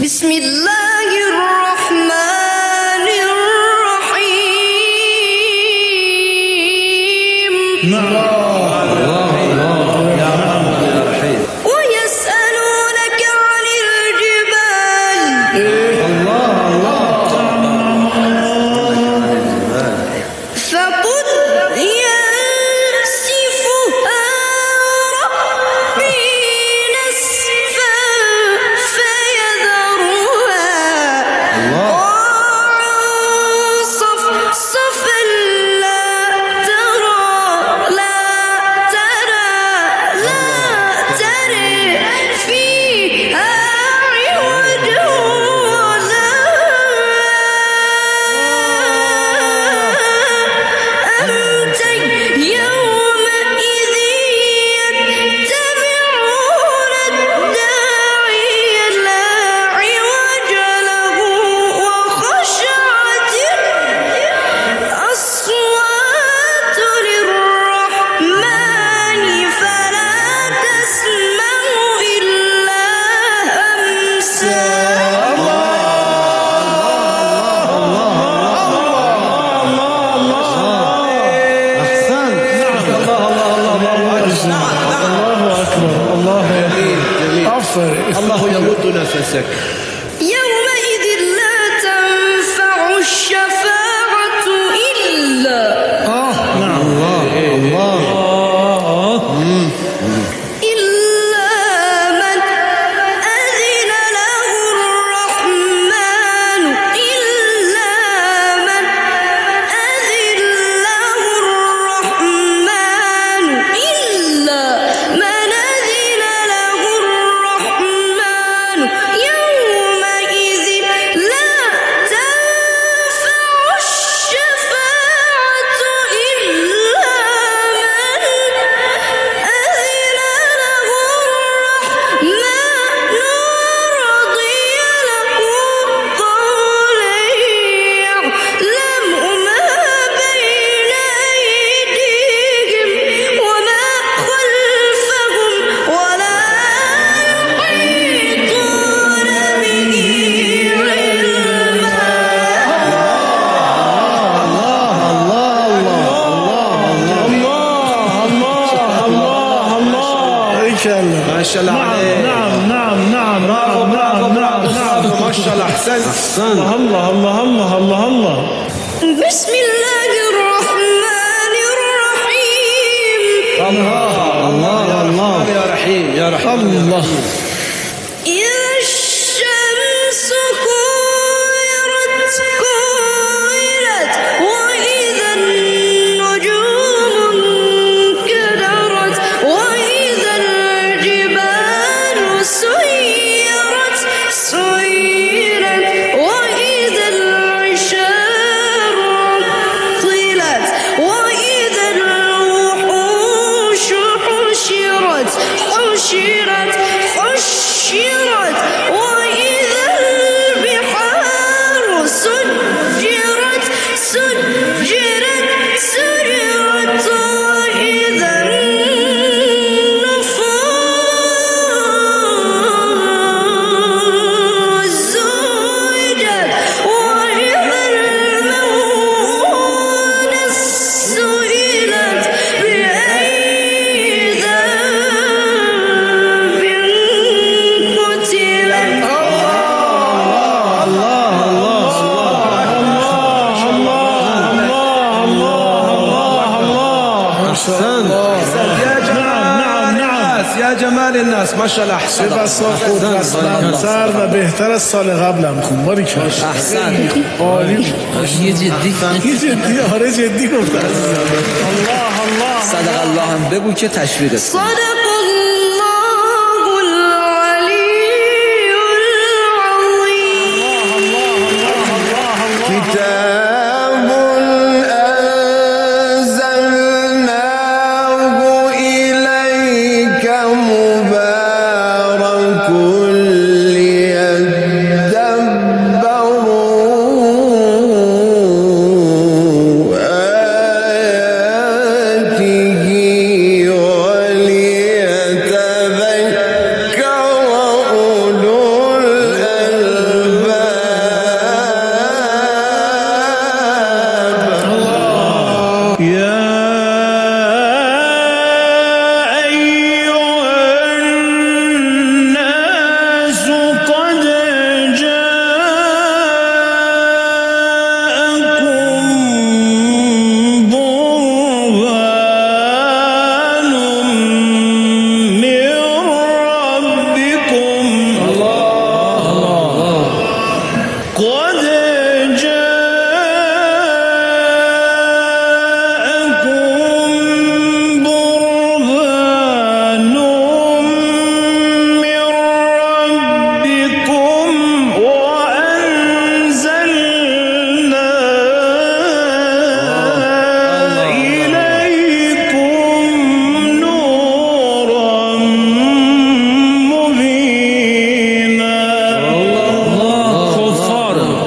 بسم الله الرحمن الرحيم. ويسألونك عن الجبال فقل ينسفها ربي نسفا فيذرها قاعا صفصفا لا ترى فيها عوجا ولا أمتا يومئذ يتبعون الداعي لا عوج له وخشعت الأصوات للرحمن فلا تسمع إلا همسا. الله يمد نفسك. يومئذ لا تنفع الشفاعة إلا من أذن له الرحمن يومئذ لا تنفع الشفاعة إلا من أذن له الرحمن ورضي له قولا يعلم ما بين أيديهم وما خلفهم ولا يحيطون به ما شاء الله عليك. نعم برافو ما شاء الله. احسنت. الله. بسم الله الرحمن الرحيم. الله يا رحيم يا رحيم. الله إذا الشمس كورت وإذا النجوم انكدرت وإذا الجبال سيرت وإذا العشار عطلت وإذا الوحوش حشرت وإذا البحار سجرت وإذا النفوس زوجت وإذا الموءودة سئلت بأي ذنب قتلت. يا جمال الناس ما شاء الله. احسن. خود رسمان‌تر و بهتر از سال قبلم کن باری که احسن. عالی. یه جدی جدی گفت الله صدق الله هم بگو که تشویق است. صدق الله العلی العظیم. كتاب أنزلناه إليك مبارك ليدبروا آياته وليتذكر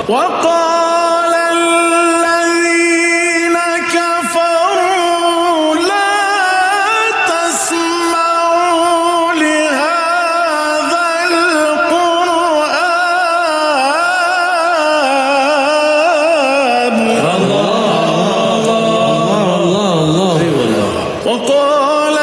وقال الذين كفروا لا تسمعوا لهذا القرآن وقال